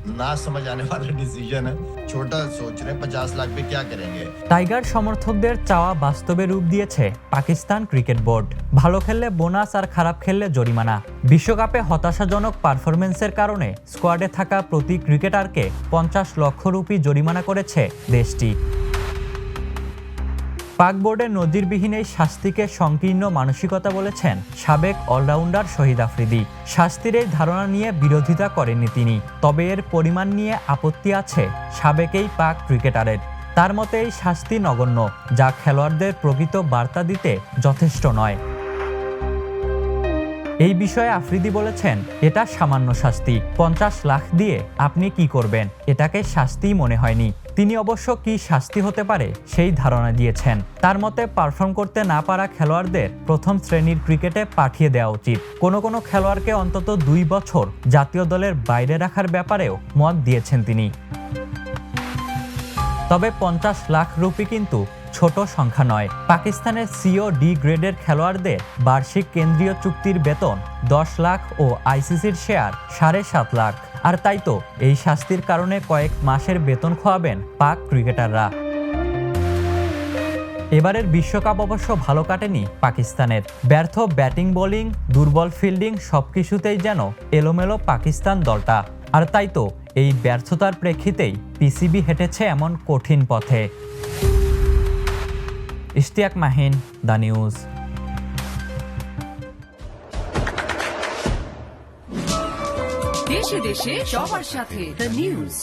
ना समझ आने वाला डिसीजन है। छोटा सोच रहे हैं 50 लाख पे क्या करेंगे। টাইগার সমর্থকদের চাওয়া বাস্তবে রূপ দিয়েছে পাকিস্তান ক্রিকেট বোর্ড। ভালো খেললে বোনাস আর খারাপ খেললে জরিমানা। বিশ্বকাপে হতাশাজনক পারফরমেন্সের কারণে স্কোয়াডে থাকা প্রতি ক্রিকেটারকে 50 লক্ষ রুপি জরিমানা করেছে দেশটি। পাক বোর্ডের নজিরবিহীন এই শাস্তিকে সংকীর্ণ মানসিকতা বলেছেন সাবেক অলরাউন্ডার শহীদ আফ্রিদি। শাস্তির এই ধারণা নিয়ে বিরোধিতা করেননি তিনি, তবে এর পরিমাণ নিয়ে আপত্তি আছে সাবেক এই পাক ক্রিকেটারের। তার মতে এই শাস্তি নগণ্য, যা খেলোয়াড়দের প্রকৃত বার্তা দিতে যথেষ্ট নয়। এই বিষয়ে আফ্রিদি বলেছেন, এটা সামান্য শাস্তি, 50 লাখ দিয়ে আপনি কি করবেন, এটাকে শাস্তি মনে হয়নি। তিনি অবশ্য কি শাস্তি হতে পারে সেই ধারণা দিয়েছেন। তার মতে পারফর্ম করতে না পারা খেলোয়াড়দের প্রথম শ্রেণীর ক্রিকেটে পাঠিয়ে দেওয়া উচিত। কোনো খেলোয়াড়কে অন্তত 2 বছর জাতীয় দলের বাইরে রাখার ব্যাপারেও মত দিয়েছেন তিনি। তবে 50 লাখ রুপি কিন্তু ছোট সংখ্যা নয়। পাকিস্তানের সিও ডি গ্রেডের খেলোয়াড়দের বার্ষিক কেন্দ্রীয় চুক্তির বেতন 10 লাখ ও আইসিসির শেয়ার 7.5 লাখ। আর তাই তো এই শাস্তির কারণে কয়েক মাসের বেতন খোয়াবেন পাক ক্রিকেটাররা। এবারের বিশ্বকাপ অবশ্য ভালো কাটেনি পাকিস্তানের। ব্যর্থ ব্যাটিং বোলিং, দুর্বল ফিল্ডিং সবকিছুতেই যেন এলোমেলো পাকিস্তান দলটা। আর তাই তো এই ব্যর্থতার প্রেক্ষিতেই পিসিবি হেঁটেছে এমন কঠিন পথে। Ishtiaq Mahin, the news. দেশে দেশে সবার সাথে দ্য নিউজ।